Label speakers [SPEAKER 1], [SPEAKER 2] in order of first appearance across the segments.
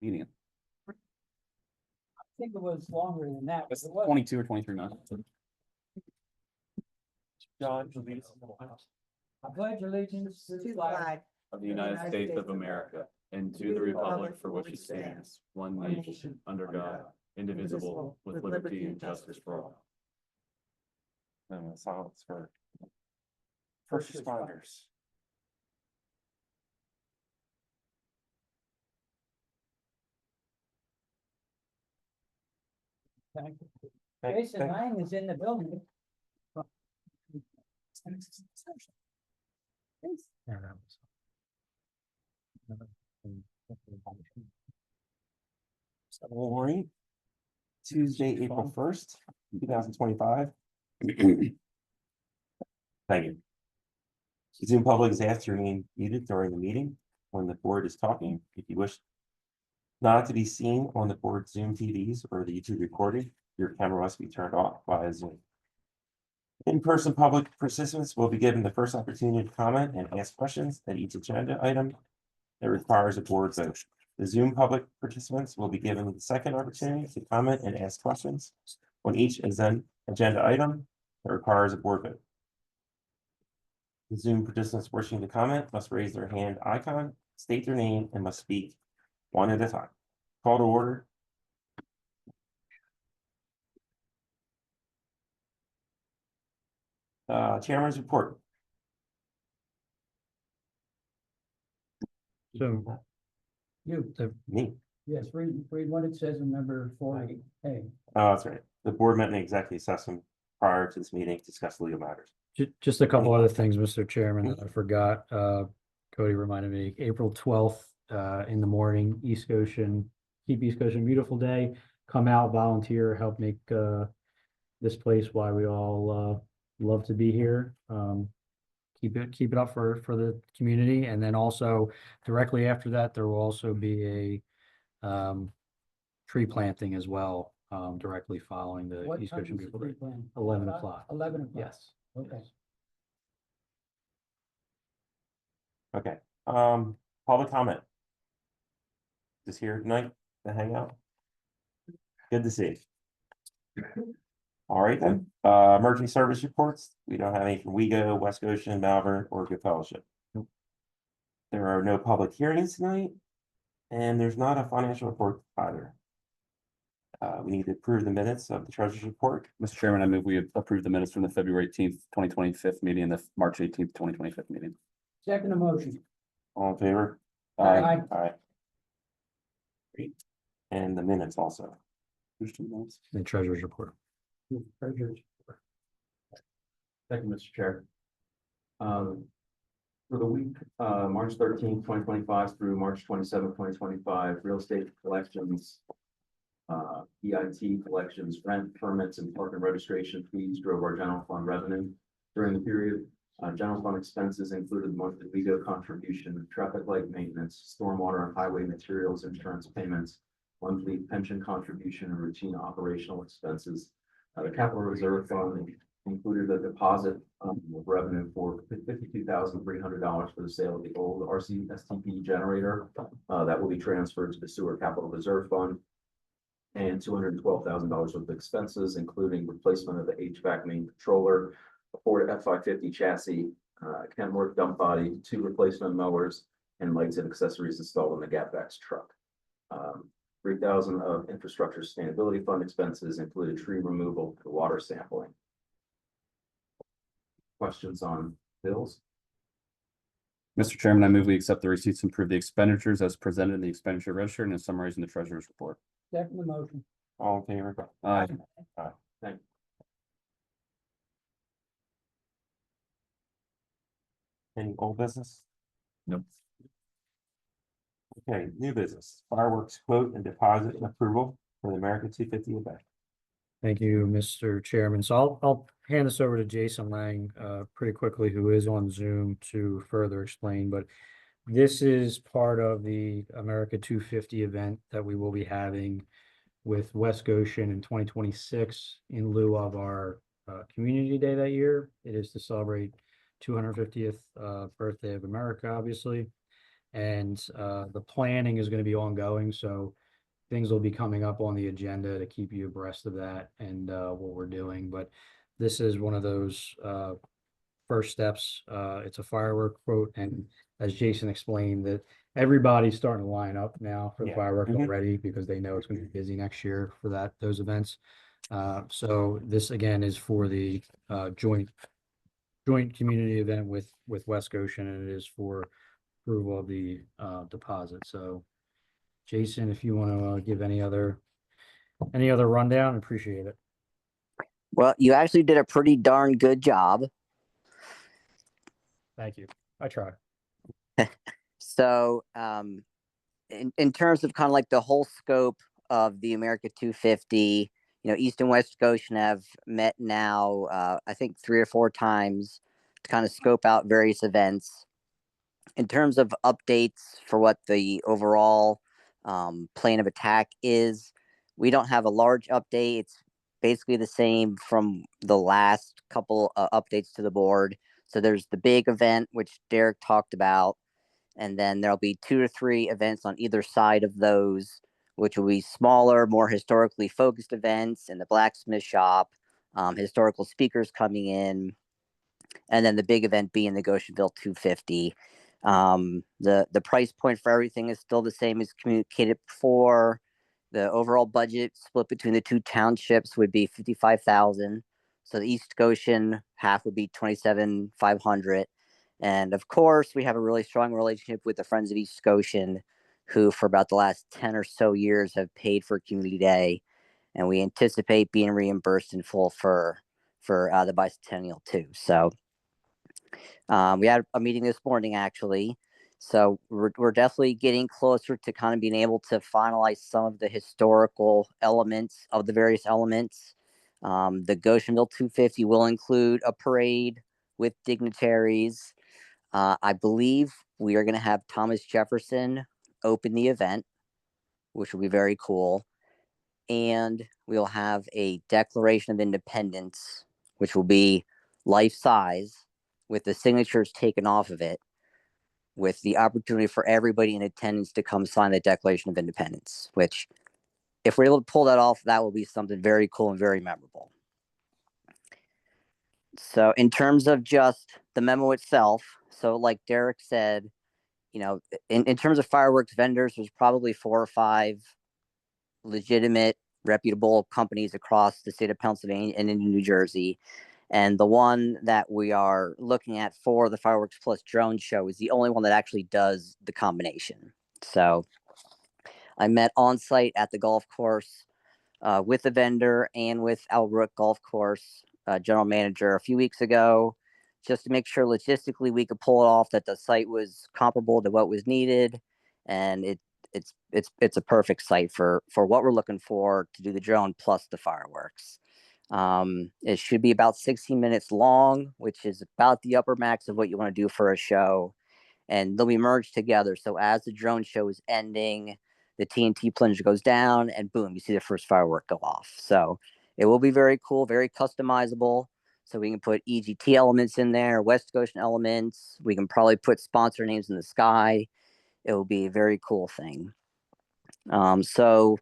[SPEAKER 1] meeting.
[SPEAKER 2] I think it was longer than that.
[SPEAKER 1] It's
[SPEAKER 2] It was.
[SPEAKER 1] 22 or 23 minutes.
[SPEAKER 3] John,
[SPEAKER 2] I pledge allegiance to the flag
[SPEAKER 1] Of the United States of America and to the republic for which it stands, one nation, under God, indivisible, with liberty and justice for all.
[SPEAKER 3] and silence for first responders.
[SPEAKER 2] Thank you. Jason Lang is in the building.
[SPEAKER 3] Good morning. Tuesday, April 1st, 2025. Thank you. Zoom public is asked to remain muted during the meeting when the board is talking. If you wish not to be seen on the board Zoom TVs or the YouTube recording, your camera must be turned off via Zoom. In-person public participants will be given the first opportunity to comment and ask questions at each agenda item that requires a board vote. The Zoom public participants will be given the second opportunity to comment and ask questions on each agenda item that requires a board vote. The Zoom participants wishing to comment must raise their hand icon, state their name, and must speak one at a time. Call to order. Chairman's report.
[SPEAKER 4] So
[SPEAKER 3] Me.
[SPEAKER 2] Yes, read what it says in number 4A.
[SPEAKER 3] Oh, that's right. The board met in executive session prior to this meeting to discuss legal matters.
[SPEAKER 4] just a couple other things, Mr. Chairman, that I forgot. Cody reminded me, April 12th, in the morning, keep East Goshen beautiful day. Come out, volunteer, help make this place why we all love to be here. Keep it up for the community. And then also directly after that, there will also be a tree planting as well, directly following the
[SPEAKER 2] What
[SPEAKER 4] East
[SPEAKER 2] time
[SPEAKER 4] Goshen
[SPEAKER 2] is the
[SPEAKER 4] Beautiful
[SPEAKER 2] tree
[SPEAKER 4] Day.
[SPEAKER 2] planting?
[SPEAKER 4] 11 o'clock.
[SPEAKER 2] 11 o'clock.
[SPEAKER 4] Yes.
[SPEAKER 2] Okay.
[SPEAKER 3] Okay. Public comment. Just here tonight to hang out. Good to see you. All right then. Emergency service reports. We don't have any from WeGo, West Goshen, Malvern, or Good Fellowship. There are no public hearings tonight, and there's not a financial report either. We need to approve the minutes of the treasurer's report.
[SPEAKER 1] Mr. Chairman, I move we approve the minutes from the February 18th, 2025 meeting and the March 18th, 2025 meeting.
[SPEAKER 2] Second motion.
[SPEAKER 3] All in favor?
[SPEAKER 2] Aye.
[SPEAKER 3] Aye. Great. And the minutes also.
[SPEAKER 4] The treasurer's report.
[SPEAKER 5] Thank you, Mr. Chair. For the week, March 13th, 2025 through March 27th, 2025, real estate collections, EIT collections, rent permits, and park and registration fees drove our general fund revenue. During the period, general fund expenses included monthly legal contribution, traffic light maintenance, stormwater and highway materials, insurance payments, monthly pension contribution, and routine operational expenses. The capital reserve fund included a deposit of revenue for $52,300 for the sale of the old RCSTP generator that will be transferred to the sewer capital reserve fund, and $212,000 worth of expenses, including replacement of the HVAC main controller, a Ford F550 chassis, Kenworth dump body, 2 replacement mowers, and lights and accessories installed in the GapVax truck. $3,000 of infrastructure sustainability fund expenses included tree removal and water sampling. Questions on bills?
[SPEAKER 1] Mr. Chairman, I move we accept the receipts and approve the expenditures as presented in the expenditure register and as summarized in the treasurer's report.
[SPEAKER 2] Second motion.
[SPEAKER 3] All in favor?
[SPEAKER 1] Aye.
[SPEAKER 5] Thank you.
[SPEAKER 3] Any old business?
[SPEAKER 1] Nope.
[SPEAKER 3] Okay, new business, fireworks quote and deposit and approval for the America 250 event.
[SPEAKER 4] Thank you, Mr. Chairman. So I'll hand this over to Jason Lang pretty quickly, who is on Zoom, to further explain. But this is part of the America 250 event that we will be having with West Goshen in 2026 in lieu of our Community Day that year. It is to celebrate 250th birthday of America, obviously. And the planning is going to be ongoing, so things will be coming up on the agenda to keep you abreast of that and what we're doing. But this is one of those first steps. It's a firework quote, and as Jason explained, that everybody's starting to line up now for the
[SPEAKER 3] Yeah.
[SPEAKER 4] fireworks
[SPEAKER 3] Mhm.
[SPEAKER 4] already because they know it's going to be busy next year for those events. So this again is for the joint community event with West Goshen, and it is for approval of the deposit. So Jason, if you want to give any other rundown, appreciate it.
[SPEAKER 6] Well, you actually did a pretty darn good job.
[SPEAKER 4] Thank you. I try.
[SPEAKER 6] So, in terms of kind of like the whole scope of the America 250, East and West Goshen have met now, I think 3 or 4 times to kind of scope out various events. In terms of updates for what the overall plan of attack is, we don't have a large update. It's basically the same from the last couple updates to the board. So there's the big event, which Derek talked about, and then there'll be 2 to 3 events on either side of those, which will be smaller, more historically focused events in the blacksmith shop, historical speakers coming in, and then the big event being the Goshenville 250. The price point for everything is still the same as communicated before. The overall budget split between the 2 townships would be 55,000. So the East Goshen half would be 27,500. And of course, we have a really strong relationship with the Friends of East Goshen, who for about the last 10 or so years have paid for Community Day, and we anticipate being reimbursed in full for the bicentennial too. So we had a meeting this morning actually. So we're definitely getting closer to kind of being able to finalize some of the historical elements of the various elements. The Goshenville 250 will include a parade with dignitaries. I believe we are going to have Thomas Jefferson open the event, which will be very cool. And we'll have a Declaration of Independence, which will be life size with the signatures taken off of it, with the opportunity for everybody in attendance to come sign the Declaration of Independence, which, if we're able to pull that off, that will be something very cool and very memorable. So in terms of just the memo itself, so like Derek said, in terms of fireworks vendors, there's probably 4 or 5 legitimate, reputable companies across the state of Pennsylvania and in New Jersey. And the one that we are looking at for the Fireworks Plus drone show is the only one that actually does the combination. So I met on site at the golf course with the vendor and with Albrook Golf Course general manager a few weeks ago, just to make sure logistically we could pull it off, that the site was comparable to what was needed, and it's a perfect site for what we're looking for to do the drone plus the fireworks. It should be about 16 minutes long, which is about the upper max of what you want to do for a show, and they'll be merged together. So as the drone show is ending, the TNT plunger goes down, and boom, you see the first firework go off. So it will be very cool, very customizable. So we can put EGT elements in there, West Goshen elements. We can probably put sponsor names in the sky. It will be a very cool thing. So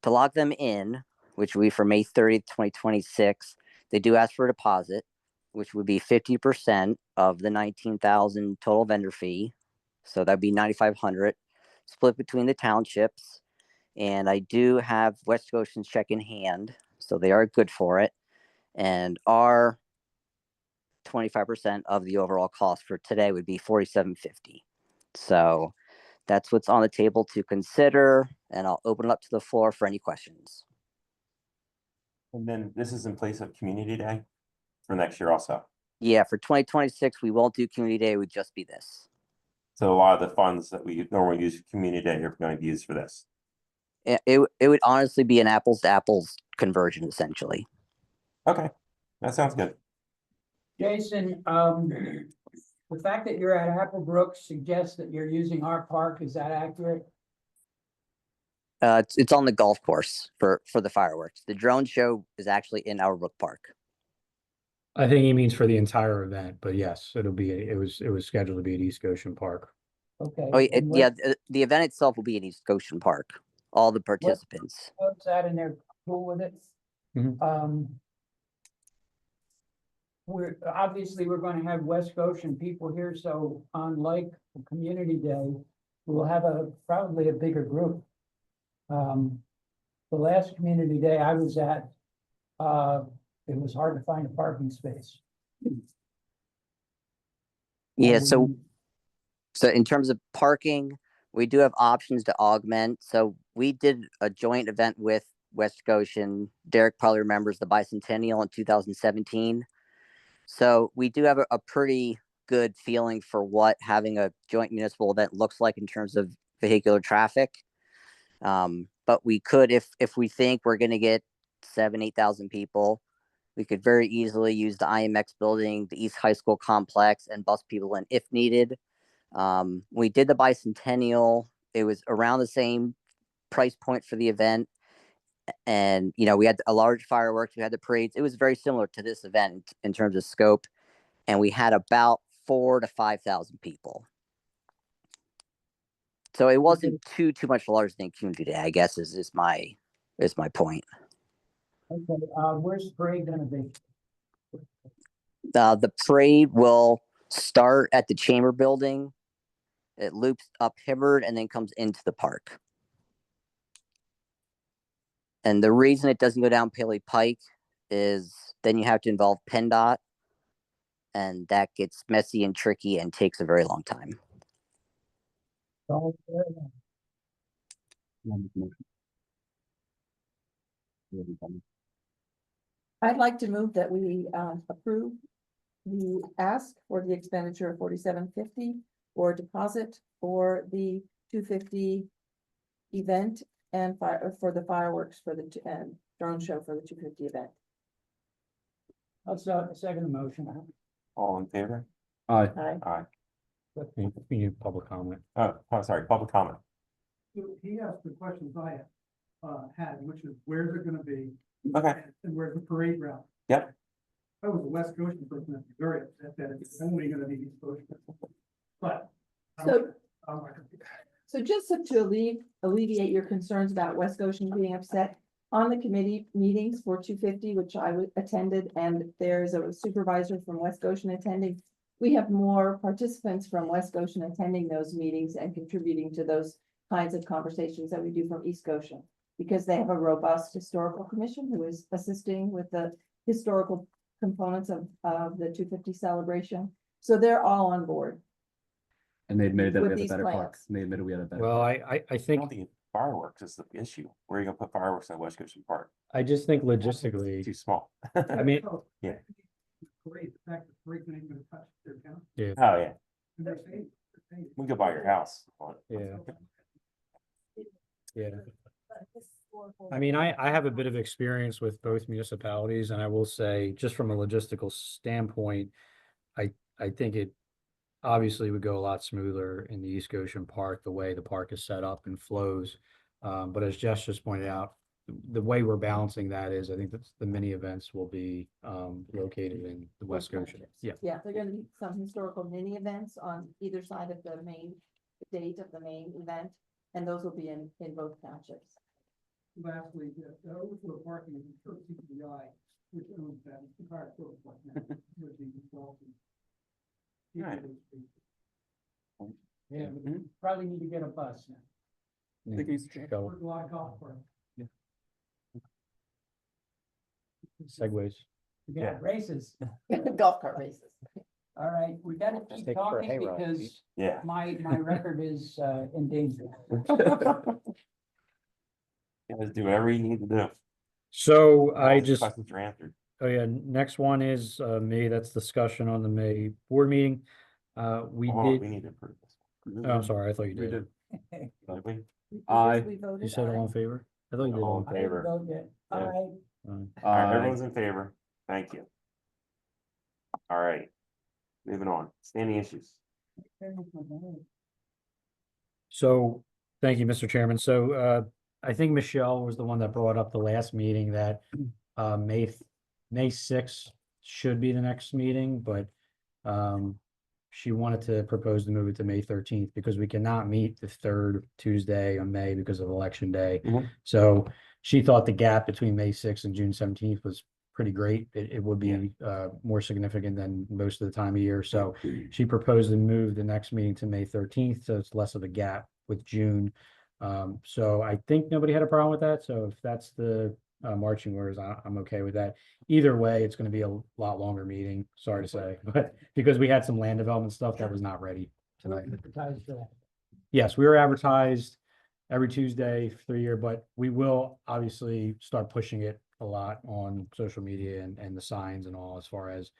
[SPEAKER 6] to lock them in, which will be for May 30th, 2026, they do ask for a deposit, which would be 50% of the 19,000 total vendor fee. So that'd be 9,500 split between the townships. And I do have West Goshen's check in hand, so they are good for it, and our 25% of the overall cost for today would be $47.50. So that's what's on the table to consider, and I'll open it up to the floor for any questions.
[SPEAKER 3] And then this is in place of Community Day for next year also.
[SPEAKER 6] Yeah, for 2026, we won't do Community Day, it would just be this.
[SPEAKER 3] So a lot of the funds that we normally use for Community Day are going to be used for this.
[SPEAKER 6] It would honestly be an apples to apples conversion, essentially.
[SPEAKER 3] Okay, that sounds good.
[SPEAKER 2] Jason, the fact that you're at Applebrook suggests that you're using our park. Is that accurate?
[SPEAKER 6] It's on the golf course for the fireworks. The drone show is actually in Albrook Park.
[SPEAKER 4] I think he means for the entire event, but yes, it was scheduled to be at East Goshen Park.
[SPEAKER 2] Okay.
[SPEAKER 6] Oh,
[SPEAKER 2] and
[SPEAKER 6] yeah, the event itself will be in East Goshen Park, all the participants.
[SPEAKER 2] What's that, and they're cool with it?
[SPEAKER 4] Mhm.
[SPEAKER 2] We're gonna have West Goshen people here, so unlike a community day, we'll have probably a bigger group. The last community day I was at, it was hard to find a parking space.
[SPEAKER 6] Yeah,
[SPEAKER 2] And
[SPEAKER 6] so
[SPEAKER 2] we-
[SPEAKER 6] So in terms of parking, we do have options to augment. So we did a joint event with West Goshen. Derek probably remembers the bicentennial in 2017. So we do have a pretty good feeling for what having a joint municipal event looks like in terms of vehicular traffic. But we could, if we think we're going to get 8,000 people, we could very easily use the IMX building, the East High School complex, and bus people in if needed. We did the bicentennial. It was around the same price point for the event. And, we had a large fireworks, we had the parades. It was very similar to this event in terms of scope. And we had about 4,000 to 5,000 people. So it wasn't too much larger than community day, I guess is my point.
[SPEAKER 2] Okay, where's the parade gonna be?
[SPEAKER 6] The parade will start at the chamber building. It loops up Hibbard and then comes into the park. And the reason it doesn't go down Paley Pike is then you have to involve PennDOT, and that gets messy and tricky and takes a very long time.
[SPEAKER 7] I'd like to move that we approve the ask for the expenditure of $47.50 or deposit for the 250 event and for the fireworks for the drone show for the 250 event.
[SPEAKER 2] I'll second the motion.
[SPEAKER 3] All in favor?
[SPEAKER 1] Aye.
[SPEAKER 7] Aye.
[SPEAKER 3] Aye.
[SPEAKER 4] We need public comment.
[SPEAKER 3] Oh, sorry, public comment.
[SPEAKER 8] He asked the questions I had, which is where's it gonna be?
[SPEAKER 3] Okay.
[SPEAKER 8] And where's the parade route?
[SPEAKER 3] Yep.
[SPEAKER 8] I was a West Goshen person, I'd be very upset that it's only gonna be East Goshen. But.
[SPEAKER 7] So-
[SPEAKER 8] um,
[SPEAKER 7] So just to alleviate your concerns about West Goshen being upset, on the committee meetings for 250, which I attended, and there's a supervisor from West Goshen attending. We have more participants from West Goshen attending those meetings and contributing to those kinds of conversations that we do from East Goshen. Because they have a robust historical commission who is assisting with the historical components of the 250 celebration. So they're all on board.
[SPEAKER 1] And they admitted that we
[SPEAKER 7] With
[SPEAKER 1] had a
[SPEAKER 7] these
[SPEAKER 1] better park.
[SPEAKER 7] plans.
[SPEAKER 1] They admitted we had a better.
[SPEAKER 4] Well,
[SPEAKER 1] park.
[SPEAKER 4] I
[SPEAKER 3] I
[SPEAKER 4] think,
[SPEAKER 3] don't think fireworks is the issue. Where are you gonna put fireworks in West Goshen Park?
[SPEAKER 4] I just think logistically,
[SPEAKER 3] Too small.
[SPEAKER 4] I mean,
[SPEAKER 3] Yeah.
[SPEAKER 8] Parade, the fact that the parade ain't gonna touch their town.
[SPEAKER 4] yeah,
[SPEAKER 3] Oh, yeah.
[SPEAKER 8] And they're saying.
[SPEAKER 3] We go by your house.
[SPEAKER 4] yeah. Yeah. I mean, I have a bit of experience with both municipalities, and I will say, just from a logistical standpoint, I think it obviously would go a lot smoother in the East Goshen Park, the way the park is set up and flows. But as Jess just pointed out, the way we're balancing that is, I think that the mini events will be located in the West Goshen. Yeah.
[SPEAKER 7] Yeah, there are gonna be some historical mini events on either side of the main date of the main event, and those will be in both townships.
[SPEAKER 8] Lastly, the overflow parking is for CPI, which owns that entire close right now. With the consultant.
[SPEAKER 3] Right.
[SPEAKER 2] Yeah, we probably need to get a bus now.
[SPEAKER 1] I think we should
[SPEAKER 4] Go
[SPEAKER 8] There's a lot of golf carts.
[SPEAKER 4] segues.
[SPEAKER 2] We
[SPEAKER 3] Yeah.
[SPEAKER 2] got races.
[SPEAKER 7] Golf cart races.
[SPEAKER 2] All right, we gotta
[SPEAKER 4] Just
[SPEAKER 2] keep
[SPEAKER 4] take it for a
[SPEAKER 2] talking
[SPEAKER 4] hayride,
[SPEAKER 2] because
[SPEAKER 3] Yeah.
[SPEAKER 2] my record is in danger.
[SPEAKER 3] You guys do whatever you need to do.
[SPEAKER 4] So
[SPEAKER 3] All
[SPEAKER 4] I
[SPEAKER 3] the
[SPEAKER 4] just,
[SPEAKER 3] Questions are answered.
[SPEAKER 4] oh yeah, next one is May, that's discussion on the May board meeting. We
[SPEAKER 3] Hold on,
[SPEAKER 4] did,
[SPEAKER 3] We need to approve this.
[SPEAKER 4] oh, I'm sorry, I thought you
[SPEAKER 1] We
[SPEAKER 4] did.
[SPEAKER 1] did.
[SPEAKER 3] Did we?
[SPEAKER 1] Aye.
[SPEAKER 7] We voted.
[SPEAKER 4] You said all in
[SPEAKER 7] aye.
[SPEAKER 4] favor? I thought you did.
[SPEAKER 3] All in
[SPEAKER 2] I didn't
[SPEAKER 3] favor.
[SPEAKER 2] vote yet.
[SPEAKER 3] Yeah.
[SPEAKER 2] All right.
[SPEAKER 3] All right,
[SPEAKER 1] Aye.
[SPEAKER 3] everyone's in favor. Thank you. All right. Moving on. Standing issues.
[SPEAKER 4] So, thank you, Mr. Chairman. So, I think Michelle was the one that brought up the last meeting that, May 6th should be the next meeting, but, she wanted to propose to move it to May 13th because we cannot meet the third Tuesday on May because of Election Day.
[SPEAKER 3] Mhm.
[SPEAKER 4] So she thought the gap between May 6th and June 17th was pretty great. It would be more significant than most of the time of year. So she proposed to move the next meeting to May 13th, so it's less of a gap with June. So I think nobody had a problem with that. So if that's the marching orders, I'm okay with that. Either way, it's gonna be a lot longer meeting, sorry to say, but because we had some land development stuff that was not ready tonight.
[SPEAKER 2] Advertise for that.
[SPEAKER 4] Yes, we were advertised every Tuesday for the year, but we will obviously start pushing it a lot on social media and the signs and all as far as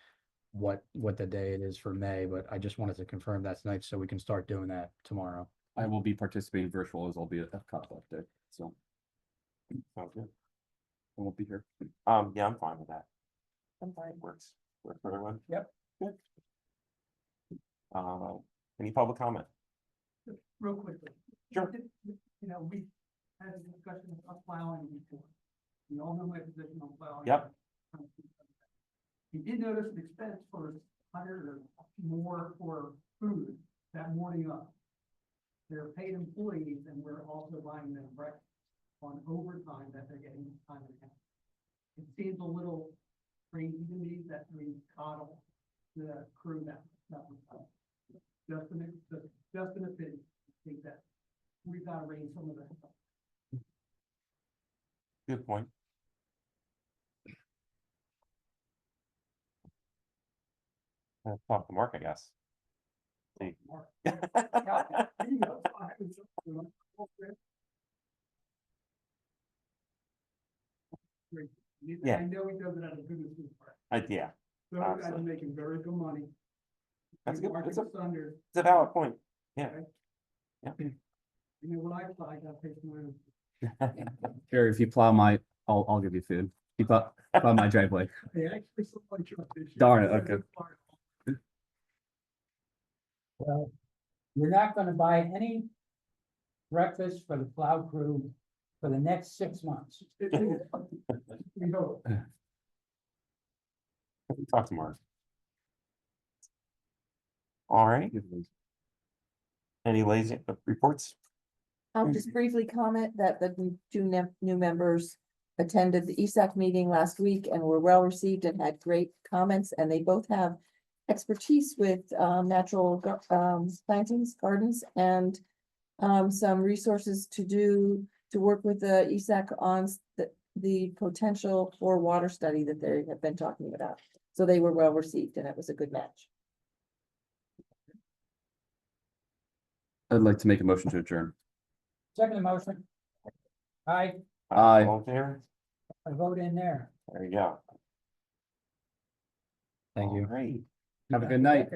[SPEAKER 4] what the day it is for May, but I just wanted to confirm that tonight so we can start doing that tomorrow.
[SPEAKER 1] I will be participating virtual as I'll be at Epcot that day, so
[SPEAKER 3] Sounds good.
[SPEAKER 1] I won't be here.
[SPEAKER 3] Yeah, I'm fine with that.
[SPEAKER 7] I'm fine.
[SPEAKER 3] Works for everyone.
[SPEAKER 2] Yep.
[SPEAKER 3] Good. Any public comment?
[SPEAKER 8] Real quickly.
[SPEAKER 3] Sure.
[SPEAKER 8] You know, we had a discussion about plowing before. You all know my position on plowing.
[SPEAKER 3] Yep.
[SPEAKER 8] You did notice an expense for 100 or more for food that morning up. They're paid employees and we're also buying them breakfast on overtime that they're getting time and a half. It seems a little crazy to me that we coddle the crew that was done. Just an opinion. I think that we've got to raise some of that.
[SPEAKER 3] Good point. Talk to Mark, I guess. See. Yeah.
[SPEAKER 8] I know he doesn't have a business part.
[SPEAKER 3] Yeah,
[SPEAKER 8] So you guys are
[SPEAKER 3] absolutely.
[SPEAKER 8] making very good money.
[SPEAKER 3] That's good. It's
[SPEAKER 8] Market's under.
[SPEAKER 3] a valid point. Yeah.
[SPEAKER 8] You know, when I apply, I gotta pay for my own.
[SPEAKER 1] Jerry, if you plow I'll give you food. You plow my driveway.
[SPEAKER 8] They actually sold my truck this year.
[SPEAKER 1] Darn it, okay.
[SPEAKER 2] Well, we're not gonna buy any breakfast for the plow crew for the next 6 months.
[SPEAKER 8] We hope.
[SPEAKER 3] Talk to Mark. All right. Any lazy reports?
[SPEAKER 7] I'll just briefly comment that the new members attended the ESAC meeting last week and were well received and had great comments, and they both have expertise with natural plantings, gardens, and some resources to work with the ESAC on the potential for water study that they have been talking about. So they were well received and it was a good match.
[SPEAKER 1] I'd like to make a motion to adjourn.
[SPEAKER 2] Second motion. Aye,
[SPEAKER 1] Aye.
[SPEAKER 3] All in favor?
[SPEAKER 2] I vote in there.
[SPEAKER 3] There you go.
[SPEAKER 4] Thank you.
[SPEAKER 3] All right.
[SPEAKER 1] Have a good night.